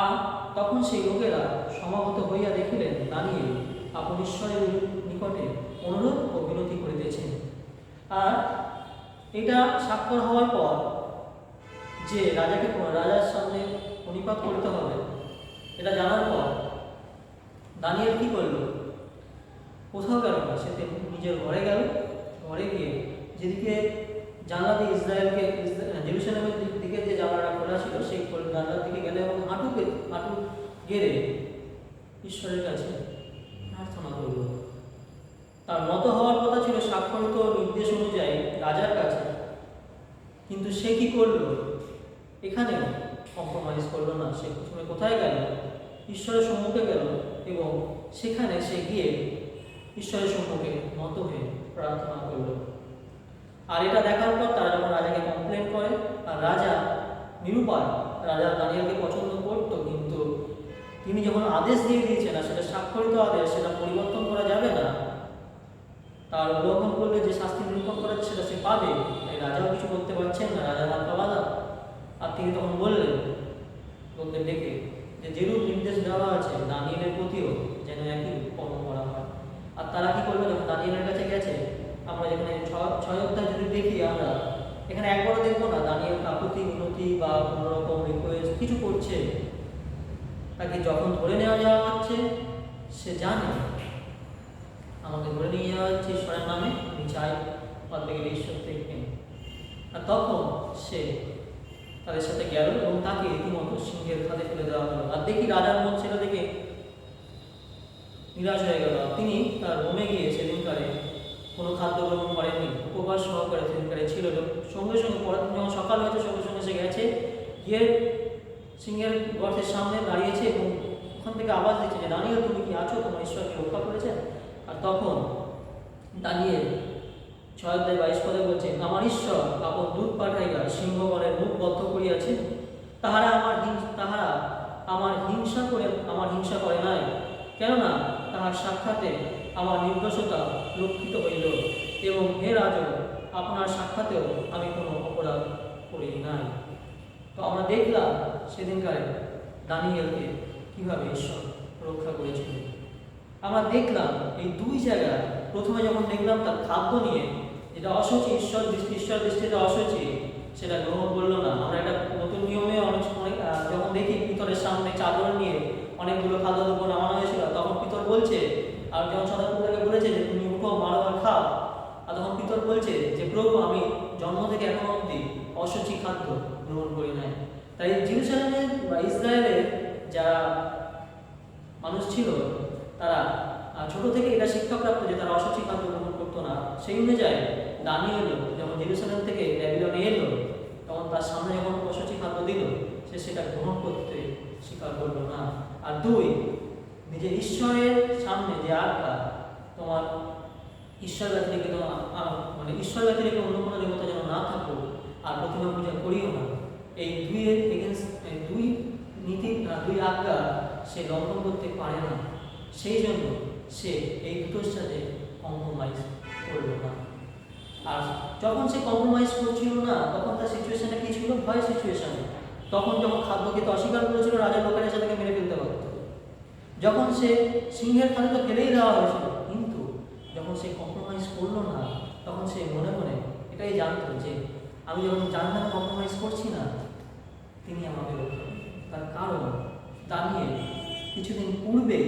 আর তখন সেই লোকেরা সমাগত হইয়া দেখিলেন দানিয়েল আপন ঈশ্বরের নিকটে অনুরোধ ও বিনতি করিতেছেন। আর এটা স্বাক্ষর হওয়ার পর যে রাজার সামনে প্রণিপাত করতে হবে, এটা জানার পর দানিয়েল কি করলো, কোথাও গেল না, সে নিজের ঘরে গেল। ঘরে গিয়ে যেদিকে জানলা দিয়ে জেরুজালেমের দিকে যে জানলাটা খোলা ছিল সেই জানলার দিকে গেলে এবং হাঁটু গেড়ে ঈশ্বরের কাছে প্রার্থনা করল। তার নত হওয়ার কথা ছিল স্বাক্ষরিত নির্দেশ অনুযায়ী রাজার কাছে, কিন্তু সে কি করলো, এখানে কম্প্রোমাইজ করলো না। সে প্রথমে কোথায় গেল, ঈশ্বরের সম্মুখে গেল এবং সেখানে সে গিয়ে ঈশ্বরের সম্মুখে নত হয়ে প্রার্থনা করল। আর এটা দেখার পর তারা যখন রাজাকে কমপ্লেন করে, আর রাজা নিরুপায়, রাজা দানিয়েলকে পছন্দ করত, কিন্তু তিনি যখন আদেশ দিয়ে দিয়েছেন আর সেটা স্বাক্ষরিত আদেশ, সেটা পরিবর্তন করা যাবে না, তার উল্লঙ্ঘন করলে যে শাস্তি নিরূপণ করা সেটা সে পাবে, তাই রাজাও কিছু করতে পারছেন না, রাজা হাত বাঁধা। আর তিনি তখন বললেন লোকদের ডেকে যে যেরূপ নির্দেশ দেওয়া আছে দানিয়েলের প্রতিও যেন একই কর্ম করা হয়। আর তারা কি করবে, যখন দানিয়েলের কাছে গেছে, আমরা যেখানে 6 অধ্যায় যদি দেখি, আমরা এখানে একবারও দেখবো না দানিয়েল কাকুতি মিনতি বা কোনো রকম রিকোয়েস্ট কিছু করছে। তাকে যখন ধরে নেওয়া যাওয়া হচ্ছে, সে জানে আমাকে ধরে নিয়ে যাওয়া হচ্ছে ঈশ্বরের নামে, আমি চাই অর্ধেকের ঈশ্বর থেকে। আর তখন সে তাদের সাথে গেল এবং তাকে রীতিমতো সিংহের খাদে ফেলে দেওয়া হলো। আর দেখি রাজার মন সেটা দেখে নিরাশ হয়ে গেল। তিনি তার রুমে গিয়ে সেদিনকারে কোনো খাদ্য গ্রহণ করেননি, উপবাস সহকারে সেদিনকারে ছিল। সঙ্গে সঙ্গে পরের দিন যখন সকাল হয়েছে, সঙ্গে সঙ্গে সে গেছে, গিয়ে সিংহের গর্তের সামনে দাঁড়িয়েছে এবং ওখান থেকে আওয়াজ দিচ্ছে যে দানিয়েল তুমি কি আছো, তোমার ঈশ্বরকে রক্ষা করেছেন? আর তখন দানিয়েল 6 অধ্যায় 22 পদে বলছে, আমার ঈশ্বর আপন দূত পাঠাইয়া সিংহগণের মুখ বদ্ধ করিয়াছে, তাহারা আমার হিংসা করে নাই, কেননা তাহার সাক্ষাতে আমার নির্দোষতা লক্ষিত হইল, এবং হে রাজ আপনার সাক্ষাতেও আমি কোনো অপরাধ করি নাই। তো আমরা দেখলাম সেদিনকারে দানিয়েলকে কিভাবে ঈশ্বর রক্ষা করেছিল। আমরা দেখলাম এই 2 জায়গায়, প্রথমে যখন দেখলাম তার খাদ্য নিয়ে, যেটা অসুচি, ঈশ্বর দৃষ্টিতে অসুচি, সেটা গ্রহণ করলো না। আমরা এটা নতুন নিয়মে অনেক যখন দেখি পিতরের সামনে চাদর নিয়ে অনেকগুলো খাদ্যদ্রব্য নামানো হয়েছিল, তখন পিতর বলছে, আর যখন সদাপুত্রকে বলেছে যে তুমি উঠো মারো আর খাও, আর তখন পিতর বলছে যে প্রভু আমি জন্ম থেকে এখন অবধি অসুচি খাদ্য গ্রহণ করি নাই। তাই জেরুজালেমের বা ইসরায়েলের যারা মানুষ ছিল তারা ছোট থেকে এটা শিক্ষাপ্রাপ্ত যে তারা অসুচি খাদ্য গ্রহণ করতো না। সেই অনুযায়ী দানিয়েল যখন জেরুসালেম থেকে ব্যাবিলনে এলো, তখন তার সামনে যখন অসুচি খাদ্য দিল, সে সেটা গ্রহণ করতে স্বীকার করলো না। আর দুই, নিজের ঈশ্বরের সামনে যে আজ্ঞা, তোমার ঈশ্বর ব্যতিরেকে মানে ঈশ্বর ব্যতিরেকে অন্য কোনো দেবতা যেন না থাকুক, আর প্রতিমা পূজা করিও না, এই দুইয়ের এগেনস্ট দুই নীতি দুই আজ্ঞা সে লঙ্ঘন করতে পারে না। সেই জন্য সে এই দুটোর সাথে কম্প্রোমাইজ করল না। আর যখন সে কম্প্রোমাইজ করছিল না, তখন তার সিচুয়েশনটা কি ছিল? ভয় সিচুয়েশন। তখন যখন খাদ্য খেতে অস্বীকার করেছিল, রাজার লোকেরা এসে তাকে মেরে ফেলতে পারত। যখন সে সিংহের খাদ্য তো ফেলেই দেওয়া হয়েছিল, কিন্তু যখন সে কম্প্রোমাইজ করলো না, তখন সে মনে মনে এটাই জানতো যে আমি যখন জানলাম কম্প্রোমাইজ করছি না, তিনি আমাকে রক্ষা করবেন। তার কারণ দানিয়েল কিছুদিন পূর্বে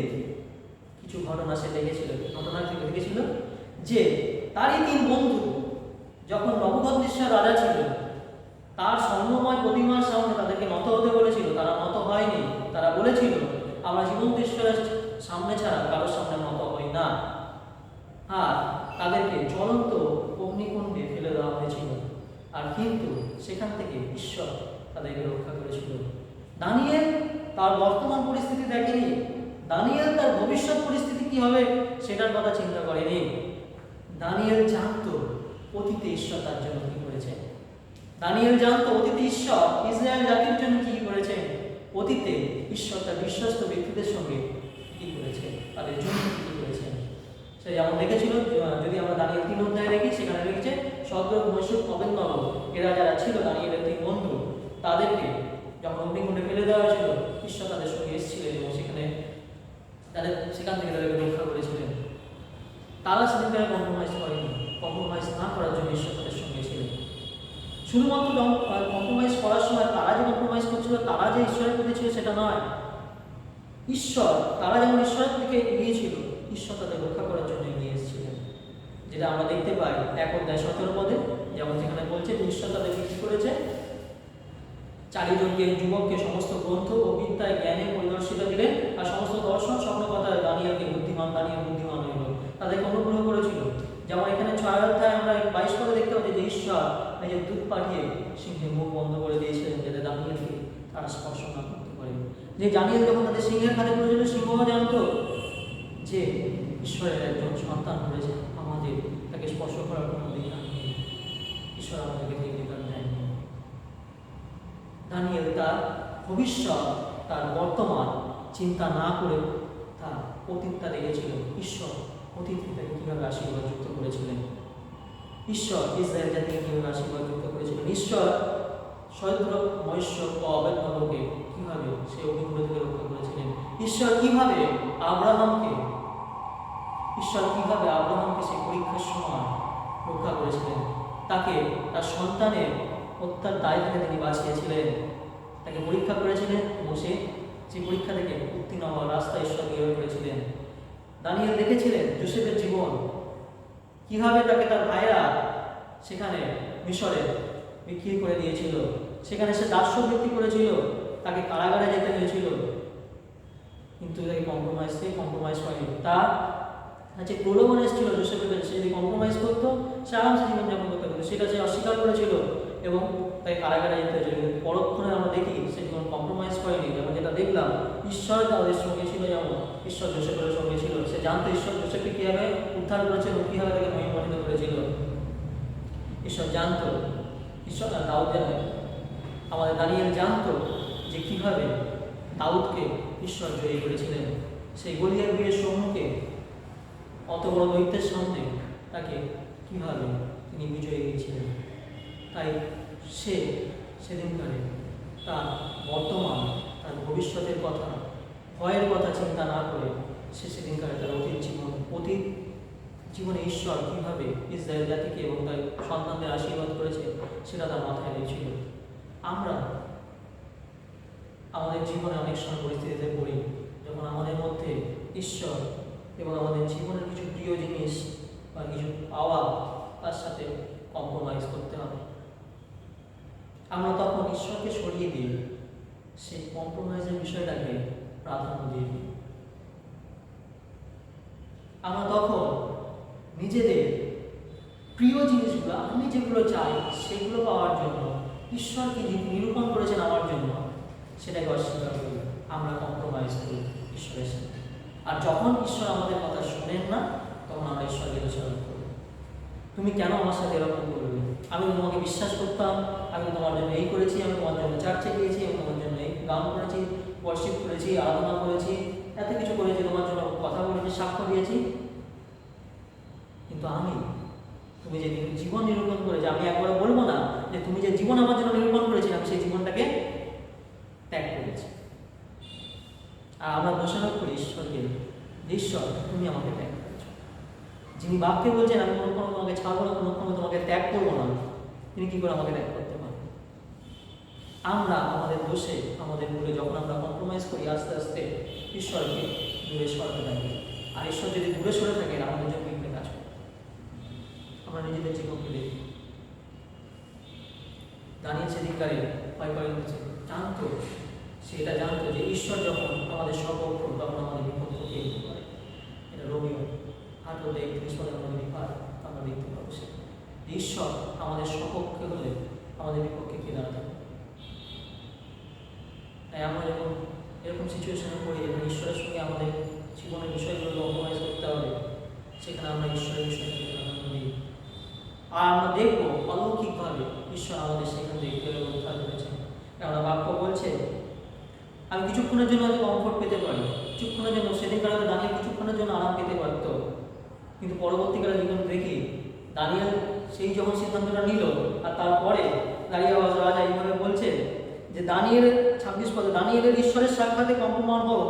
কিছু ঘটনা সে দেখেছিল, ঘটনা থেকে দেখেছিল যে তারই 3 বন্ধু যখন নবুকদ্নেচ্ছর রাজা ছিল, তার স্বর্ণময় প্রতিমার সামনে তাদেরকে নত হতে বলেছিল, তারা নত হয়নি। তারা বলেছিল আমরা জীবন্ত ঈশ্বরের সামনে ছাড়া কারোর সামনে নত হই না। আর তাদেরকে জ্বলন্ত অগ্নিকুণ্ডে ফেলে দেওয়া হয়েছিল। আর কিন্তু সেখান থেকে ঈশ্বর তাদেরকে রক্ষা করেছিল। দানিয়েল তার বর্তমান পরিস্থিতি দেখেনি, দানিয়েল তার ভবিষ্যৎ পরিস্থিতি কি হবে সেটার কথা চিন্তা করেনি। দানিয়েল জানতো অতীতে ঈশ্বর তার জন্য কি করেছেন। দানিয়েল জানতো অতীতে ঈশ্বর ইসরায়েল জাতির জন্য কি করেছেন। অতীতে ঈশ্বর তার বিশ্বস্ত ব্যক্তিদের সঙ্গে কি করেছেন, তাদের জন্য কি করেছেন। সে যেমন দেখেছিল, যদি আমরা দানিয়েল 3 অধ্যায়ে দেখি, সেখানে লিখছে সদ্রক, মৈশক, অবেদনগর এরা যারা ছিল দানিয়েলের 3 বন্ধু, তাদেরকে যখন অগ্নিকুণ্ডে ফেলে দেওয়া হয়েছিল, ঈশ্বর তাদের সঙ্গে এসেছিলেন এবং সেখান থেকে তাদেরকে রক্ষা করেছিলেন। তারা সেদিন কম্প্রোমাইজ করেনি। কম্প্রোমাইজ না করার জন্য ঈশ্বর তাদের সঙ্গে ছিলেন। শুধুমাত্র কম্প্রোমাইজ করার সময় তারা যে কম্প্রোমাইজ করছিল, তারা যে ঈশ্বরের প্রতি ছিল সেটা নয়। ঈশ্বর, তারা যেমন ঈশ্বরের দিকে এগিয়েছিল, ঈশ্বর তাদের রক্ষা করার জন্য এগিয়ে এসেছিলেন। যেটা আমরা দেখতে পাই 1 অধ্যায় 17 পদে, যেমন যেখানে বলছে যে ঈশ্বর তাদেরকে কি করেছে, 40 জনকে যুবককে সমস্ত গ্রন্থ ও বিদ্যায় জ্ঞানে পরিদর্শিত দিলেন, আর সমস্ত দর্শন স্বপ্ন কথায় দানিয়েলকে বুদ্ধিমান হইল। তাদেরকে অনুগ্রহ করেছিল। যেমন এখানে 6 অধ্যায় আমরা 22 পদে দেখতে পাচ্ছি যে ঈশ্বর নিজের দূত পাঠিয়ে সিংহের মুখ বন্ধ করে দিয়েছিলেন, যাতে দানিয়েলকে তারা স্পর্শ না করতে পারে। যে দানিয়েল যখন তাদের সিংহের খাতে পড়েছিল, সিংহ জানতো যে ঈশ্বরের একজন সন্তান রয়েছে, আমাদের তাকে স্পর্শ করার কোনো অধিকার নেই। ঈশ্বর আমাদেরকে সেই অধিকার দেয়নি। দানিয়েল তার ভবিষ্যৎ, তার বর্তমান চিন্তা না করে তার অতীতটা দেখেছিল। ঈশ্বর অতীতে তাকে কীভাবে আশীর্বাদ যুক্ত করেছিলেন, ঈশ্বর ইসরায়েল জাতিকে কীভাবে আশীর্বাদ যুক্ত করেছিলেন, ঈশ্বর সদ্রক, মৈশক ও অবেদনগরকে কীভাবে সে অগ্নিকুণ্ড থেকে রক্ষা করেছিলেন, ঈশ্বর কিভাবে আব্রাহামকে সেই পরীক্ষার সময় রক্ষা করেছিলেন, তাকে তার সন্তানের হত্যার দায় থেকে তিনি বাঁচিয়েছিলেন, তাকে পরীক্ষা করেছিলেন এবং সে পরীক্ষা থেকে উত্তীর্ণ হওয়ার রাস্তা ঈশ্বর তৈরি করেছিলেন। দানিয়েল দেখেছিলেন যোসেফের জীবন, কিভাবে তাকে তার ভাইরা সেখানে মিশরে বিক্রি করে দিয়েছিল, সেখানে সে দাস্যবৃত্তি করেছিল, তাকে কারাগারে যেতে হয়েছিল, কিন্তু তাকে কম্প্রোমাইজ করেনি। তার যে প্রলোভন এসেছিল যোসেফের কাছে, সে যদি কম্প্রোমাইজ করতো সে আরামসে জীবনযাপন করতে পারতো, সেটা সে অস্বীকার করেছিল এবং তাই কারাগারে যেতে হয়েছিল। পরক্ষণে আমরা দেখি সে জীবন কম্প্রোমাইজ করেনি। যেমন যেটা দেখলাম, ঈশ্বর তাদের সঙ্গে ছিল, যেমন ঈশ্বর যোসেফের সঙ্গে ছিল। সে জানতো ঈশ্বর যোসেফকে কীভাবে উদ্ধার করেছিল, কীভাবে তাকে মহিমান্বিত করেছিল। ঈশ্বর জানতো, ঈশ্বর দাউদ আমাদের দানিয়েল জানতো যে কীভাবে দাউদকে ঈশ্বর জয়ী করেছিলেন। সেই গলিয়ার বীরের সম্মুখে অত বড় দৈত্যের সামনে তাকে কীভাবে তিনি বিজয়ী দিয়েছিলেন। তাই সে সেদিনকারে তার বর্তমান, তার ভবিষ্যতের কথা, ভয়ের কথা চিন্তা না করে সে সেদিনকারে তার অতীত জীবনে ঈশ্বর কীভাবে ইসরায়েল জাতিকে এবং তার সন্তানদের আশীর্বাদ করেছে সেটা তার মাথায় রয়েছিল। আমরা আমাদের জীবনে অনেক সময় পরিস্থিতিতে পড়ি যখন আমাদের মধ্যে ঈশ্বর এবং আমাদের জীবনের কিছু প্রিয় জিনিস বা কিছু পাওয়া, তার সাথে কম্প্রোমাইজ করতে হবে। আমরা তখন ঈশ্বরকে সরিয়ে দিই, সেই কম্প্রোমাইজের বিষয়টাকে প্রাধান্য দিয়ে দিই। আমরা তখন নিজেদের প্রিয় জিনিসগুলো, আমি যেগুলো চাই সেগুলো পাওয়ার জন্য ঈশ্বরকে নিরূপণ করেছেন আমার জন্য, সেটাকে অস্বীকার করি, আমরা কম্প্রোমাইজ করি ঈশ্বরের সাথে। আর যখন ঈশ্বর আমাদের কথা শোনেন না, তখন আমরা ঈশ্বরকে দোষারোপ করি। তুমি কেন আমার সাথে এরকম করবে? আমি তোমাকে বিশ্বাস করতাম, আমি তোমার জন্য এই করেছি, আমি তোমার জন্য চার্চে গিয়েছি, আমি তোমার জন্য এই গান করেছি, ওয়ার্শিপ করেছি, আরাধনা করেছি, এত কিছু করেছি, তোমার জন্য কথা বলেছি, সাক্ষ্য দিয়েছি। কিন্তু তুমি যে জীবন নিরূপণ করেছো, আমি একবার বলবো না যে তুমি যে জীবন আমার জন্য নিরূপণ করেছিলে, আমি সেই জীবনটাকে ত্যাগ করেছি। আর আমরা দোষারোপ করি ঈশ্বরকে, ঈশ্বর তুমি আমাকে ত্যাগ করেছো। যিনি বাক্যে বলছেন আমি কোনো তোমাকে ছাড়বো না, কোনো তোমাকে ত্যাগ করবো না, তিনি কি করে আমাকে ত্যাগ করতে পারেন? আমরা আমাদের দোষে, আমাদের ভুলে যখন আমরা কম্প্রোমাইজ করি, আস্তে আস্তে ঈশ্বরকে দূরে সরতে থাকি। আর ঈশ্বর যদি দূরে সরে থাকেন, আমাদের জন্য বিঘ্নে কাজ করে। আমরা নিজেদের জীবনকে দেখি। দানিয়েল সেদিনকারে ভয় করে উঠেছে, জানতো, সেটা জানতো যে ঈশ্বর যখন আমাদের সপক্ষ, তখন আমাদের বিপক্ষে দিতে পারে। এটা রোমিও 8:31 আমরা দেখতে পাবো। সে ঈশ্বর আমাদের সপক্ষে হলে আমাদের বিপক্ষে কে দাঁড়াতে পারে? তাই আমরা যখন এরকম সিচুয়েশনে পড়ি, যেখানে ঈশ্বরের সঙ্গে আমাদের জীবনের বিষয়গুলো কম্প্রোমাইজ করতে হবে, সেখানে আমরা ঈশ্বরের বিষয়টাকে প্রাধান্য দিই। আর আমরা দেখবো অলৌকিকভাবে ঈশ্বর আমাদের সেখান থেকে ফেলে উদ্ধার করেছেন। আমরা বাক্য বলছে আমি কিছুক্ষণের জন্য হয়তো কমফোর্ট পেতে পারি, কিছুক্ষণের জন্য, সেদিনকার দানিয়েল কিছুক্ষণের জন্য আরাম পেতে পারত, কিন্তু পরবর্তীকালে যখন দেখি দানিয়েল সেই যখন সিদ্ধান্তটা নিল, আর তারপরে দাঁড়িয়ে রাজা এইভাবে বলছে যে দানিয়েলের 26 পদে, দানিয়েলের ঈশ্বরের সাক্ষাতে কম্পমান হোক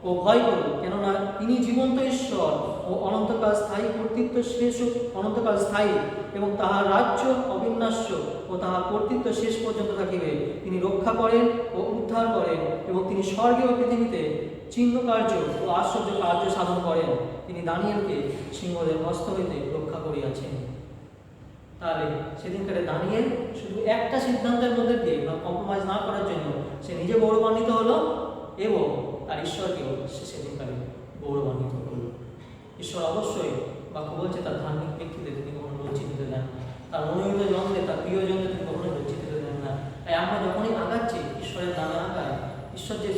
ও ভয় করুক, কেননা তিনি জীবন্ত ঈশ্বর ও অনন্তকাল স্থায়ী, কর্তৃত্ব শেষ অনন্তকাল স্থায়ী, এবং তাহার রাজ্য অবিনাশ্য ও তাহার কর্তৃত্ব শেষ পর্যন্ত থাকিবে। তিনি রক্ষা করেন ও উদ্ধার করেন, এবং তিনি স্বর্গে ও পৃথিবীতে চিহ্ন কার্য ও আশ্চর্য কার্য সাধন করেন। তিনি দানিয়েলকে সিংহদের হস্ত হইতে রক্ষা করিয়াছেন। তাহলে সেদিনকারে দানিয়েল শুধু একটা সিদ্ধান্তের মধ্যে দিয়ে বা কম্প্রোমাইজ না করার জন্য সে নিজে গৌরবান্বিত হলো, এবং তার ঈশ্বরকেও সে সেদিনকারে গৌরবান্বিত হলো। ঈশ্বর অবশ্যই বাক্য বলছে তার ধার্মিক ব্যক্তিদের তিনি কখনো লজ্জিত দেন না, তার মনোনীত জনদের, তার প্রিয়জনদের তিনি কখনো লজ্জিত দেন না। তাই আমরা যখনই আগাচ্ছি ঈশ্বরের নামে আগায়, ঈশ্বর যে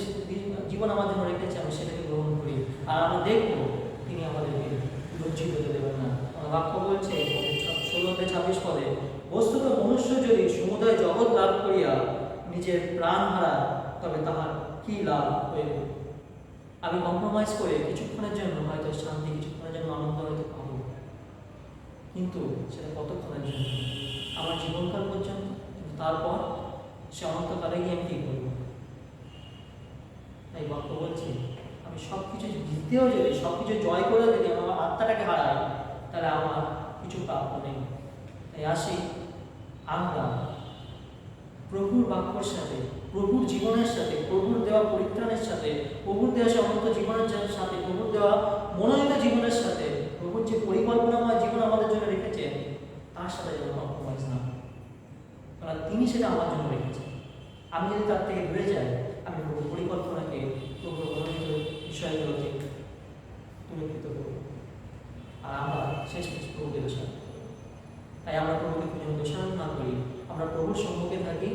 জীবন আমার জন্য রেখেছে আমি সেটাকে গ্রহণ করি, আর আমরা দেখবো তিনি আমাদেরকে লজ্জিত হতে দেবেন না। আমার বাক্য বলছে 16-26 পদে, বস্তুত মনুষ্য যদি সমুদয় জগৎ লাভ করিয়া নিজের প্রাণ হারায়, তবে তাহার কি লাভ হইবে? আমি কম্প্রোমাইজ করে কিছুক্ষণের জন্য হয়তো শান্তি, কিছুক্ষণের জন্য আনন্দ হয়তো পাবো, কিন্তু সেটা কতক্ষণের জন্য? আমার জীবনকাল পর্যন্ত। তারপর সে অনন্তকালে গিয়ে আমি কি করবো? তাই বাক্য বলছে আমি সব কিছু জিতেও যদি, সব কিছু জয় করে যদি আমার আত্মাটাকে হারাই, তাহলে আমার কিছু প্রাপ্য নেই। তাই আসি আমরা প্রভুর বাক্যর সাথে, প্রভুর জীবনের সাথে, প্রভুর দেওয়া পরিত্রাণের সাথে, প্রভুর দেওয়া অনন্ত জীবনের সাথে, প্রভুর দেওয়া মনোনীত জীবনের সাথে, প্রভুর যে পরিকল্পনাময় জীবন আমাদের জন্য রেখেছেন, তার সাথে যেন কম্প্রোমাইজ না, কারণ তিনি সেটা আমার জন্য রেখেছেন। আমি যদি তার থেকে দূরে যাই, আমি প্রভুর পরিকল্পনাকে, প্রভুর মনোনীত বিষয়গুলোকে তুলক্ষিত করব, আর আমরা শেষ প্রভুকে দোষারোপ করব। তাই আমরা প্রভুকে কোনো দোষারোপ না করি, আমরা প্রভুর সম্মুখে থাকি,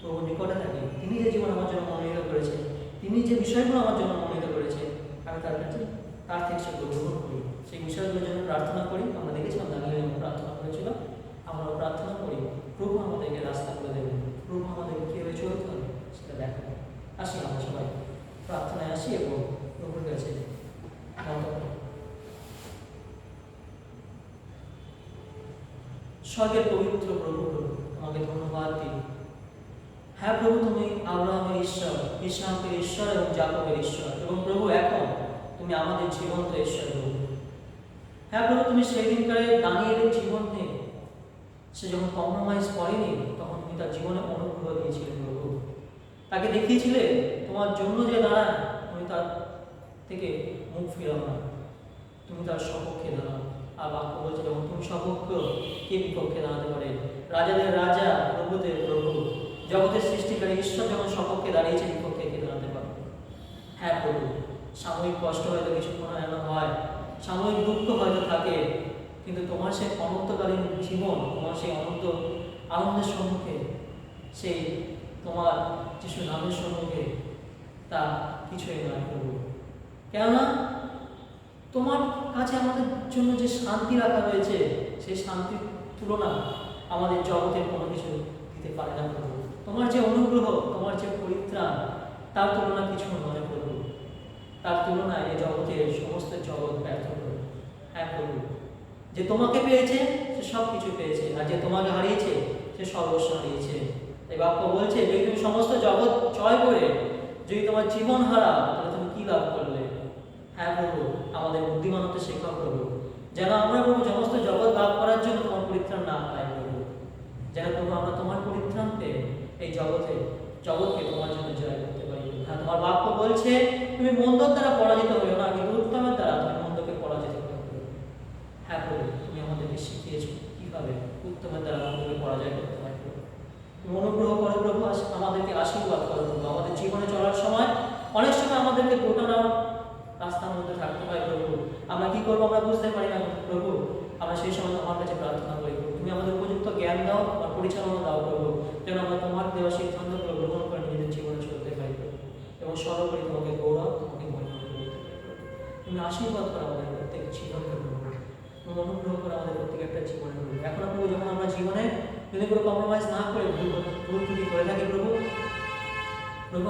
প্রভুর নিকটে থাকি। তিনি যে জীবন আমার জন্য মনোনীত করেছেন, তিনি যে বিষয়গুলো আমার জন্য মনোনীত করেছেন, আমি তার কাছে তার থেকে সেগুলো গ্রহণ করি, সেই বিষয়গুলোর জন্য প্রার্থনা করি। আমরা দেখেছিলাম দানিয়েল যেমন প্রার্থনা করেছিল, আমরা প্রার্থনা করি প্রভু আমাদেরকে রাস্তা করে দেবেন, প্রভু আমাদেরকে কীভাবে চলতে হবে সেটা দেখাবে। আসি আমরা সবাই প্রার্থনায় আসি এবং প্রভুর কাছে স্বর্গের পবিত্র প্রভু, আমাকে ধন্যবাদ দিই। হ্যাঁ প্রভু, তুমি আব্রাহামের ঈশ্বর, ইসহাকের ঈশ্বর এবং যাকবের ঈশ্বর, এবং প্রভু এখন তুমি আমাদের জীবন্ত ঈশ্বর প্রভু। হ্যাঁ প্রভু, তুমি সেই দিনকারে দানিয়েলের জীবন নিয়ে, সে যখন কম্প্রোমাইজ করেনি, তখন তুমি তার জীবনে অনুগ্রহ দিয়েছিলেন প্রভু। তাকে দেখিয়েছিলে তোমার জন্য যে দাঁড়ায়, তুমি তার থেকে মুখ ফিরাও না, তুমি তার সপক্ষে দাঁড়াও। আর বাক্য বলছে যখন তুমি সপক্ষ, কে বিপক্ষে দাঁড়াতে পারে? রাজাদের রাজা, প্রভুদের প্রভু, জগতের সৃষ্টিকারী ঈশ্বর যখন সপক্ষে দাঁড়িয়েছে, বিপক্ষে কে দাঁড়াতে পারে? হ্যাঁ প্রভু, সাময়িক কষ্ট হয়তো কিছুক্ষণ এমন হয়, সাময়িক দুঃখ হয়তো থাকে, কিন্তু তোমার সেই অনন্তকালীন জীবন, তোমার সেই অনন্ত আনন্দের সম্মুখে, সেই তোমার যিশু নামের সম্মুখে তা কিছুই নয় প্রভু। কেননা তোমার কাছে আমাদের জন্য যে শান্তি রাখা হয়েছে, সেই শান্তির তুলনা আমাদের জগতের কোনো কিছু দিতে পারে না প্রভু। তোমার যে অনুগ্রহ, তোমার যে পরিত্রাণ, তার তুলনা কিছু নয় প্রভু। তার তুলনায় এই জগতের সমস্ত জগৎ ব্যর্থ প্রভু। হ্যাঁ প্রভু, যে তোমাকে পেয়েছে সে সব কিছু পেয়েছে, আর যে তোমাকে হারিয়েছে সে সর্বস্ব হারিয়েছে। এই বাক্য বলছে, যদি তুমি সমস্ত জগৎ জয় করে যদি তোমার জীবন হারাও, তাহলে তুমি কি লাভ করলে? হ্যাঁ প্রভু, আমাদের বুদ্ধিমানত্ব শেখাও প্রভু, যেন আমরা প্রভু সমস্ত জগৎ লাভ করার জন্য তোমার পরিত্রাণ না পাই প্রভু। যেন প্রভু আমরা তোমার পরিত্রাণ পেয়ে এই জগৎকে তোমার জন্য জয় করতে পারি। হ্যাঁ, তোমার বাক্য বলছে তুমি মন্দর দ্বারা পরাজিত হইও না, কিন্তু উত্তমের দ্বারা তুমি মন্দকে পরাজিত করবে। হ্যাঁ প্রভু, তুমি আমাদেরকে শিখিয়েছো কিভাবে উত্তমের দ্বারা মন্দকে পরাজয় করতে পারি প্রভু। তুমি অনুগ্রহ করো প্রভু, আমাদেরকে আশীর্বাদ করো প্রভু। আমাদের জীবনে চলার সময় অনেক সময় আমাদেরকে দোটানার রাস্তার মধ্যে থাকতে হয় প্রভু। আমরা কি করবো আমরা বুঝতে পারি না প্রভু। আমরা সেই সময় তোমার কাছে প্রার্থনা করি প্রভু, তুমি আমাদের উপযুক্ত জ্ঞান দাও আর পরিচালনা দাও প্রভু, যেন আমরা তোমার দেওয়া সিদ্ধান্তগুলো গ্রহণ করে নিজেদের জীবনে চলতে পারি প্রভু, এবং সর্বোপরি তোমাকে গৌরব, তোমাকে মহিমা করতে পারি প্রভু। তুমি আশীর্বাদ করো আমাদের প্রত্যেক জীবনকে প্রভু, তুমি অনুগ্রহ করো আমাদের প্রত্যেকটা জীবনে প্রভু। এখন প্রভু, যখন আমরা জীবনে যদি কোনো কম্প্রোমাইজ না করে ভুল ত্রুটি করে থাকি প্রভু,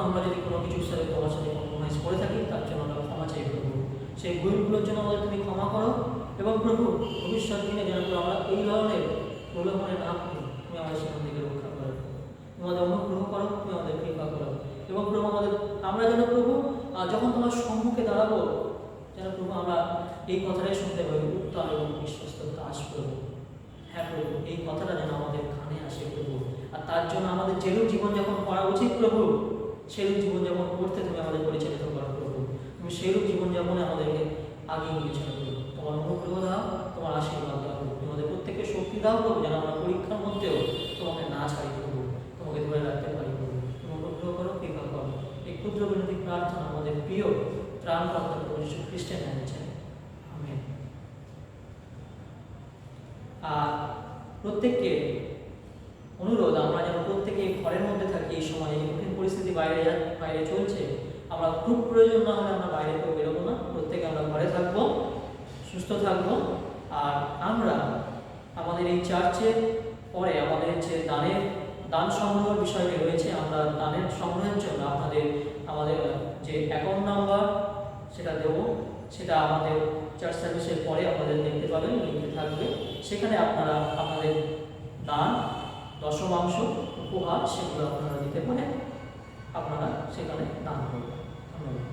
আমরা যদি কোনো কিছুর সাথে তোমার সাথে কম্প্রোমাইজ করে থাকি, তার জন্য আমরা ক্ষমা চাই প্রভু। সেই ভুলগুলোর জন্য আমাদের তুমি ক্ষমা করো, এবং প্রভু ভবিষ্যৎ দিনে যেন আমরা এই ধরনের প্রলোভনে না পড়ি, তুমি আমাদের সেখান থেকে রক্ষা করো, তুমি আমাদের অনুগ্রহ করো, তুমি আমাদের কৃপা করো, এবং প্রভু আমরা যেন প্রভু যখন তোমার সম্মুখে দাঁড়াবো, যেন প্রভু আমরা এই কথাটাই শুনতে পারি, উত্তম এবং বিশ্বস্ত দাস প্রভু। হ্যাঁ প্রভু, এই কথাটা যেন আমাদের কানে আসে প্রভু, আর তার জন্য আমাদের যেরূপ জীবনযাপন করা উচিত প্রভু, সেরূপ জীবনযাপন করতে তুমি আমাদের পরিচালিত করো প্রভু। তুমি সেরূপ জীবনযাপনে আমাদেরকে আগিয়ে নিয়ে চলো প্রভু। তোমার অনুগ্রহ দাও, তোমার আশীর্বাদ দাও প্রভু, তোমাদের প্রত্যেককে শক্তি দাও প্রভু, যেন আমরা পরীক্ষার মধ্যেও তোমাকে না ছাড়ি প্রভু, তোমাকে ধরে রাখতে পারি প্রভু। তুমি অনুগ্রহ করো, কৃপা করো। এই ক্ষুদ্র বিনতি প্রার্থনা আমাদের প্রিয় ত্রাণকর্তা প্রভু যীশু খ্রিস্টের নামে চাই, আমেন। আর প্রত্যেককে অনুরোধ, আমরা যেন প্রত্যেকে ঘরের মধ্যে থাকি। এই সময় এই কঠিন পরিস্থিতি বাইরে চলছে, আমরা খুব প্রয়োজন না হলে আমরা বাইরে কেউ বেরোবো না, প্রত্যেকে আমরা ঘরে থাকবো, সুস্থ থাকবো। আর আমরা আমাদের এই চার্চের পরে আমাদের যে দান সংগ্রহের বিষয়টি রয়েছে, আমরা দানের সংগ্রহের জন্য আমাদের যে অ্যাকাউন্ট নাম্বার সেটা দেবো, সেটা আমাদের চার্চ সার্ভিসের পরে আপনাদের দেখতে পাবেন, লিঙ্কে থাকবে। সেখানে আপনারা আপনাদের দান, দশমাংশ, উপহার সেগুলো আপনারা দিতে পারেন, আপনারা সেখানে দান করবেন। ধন্যবাদ।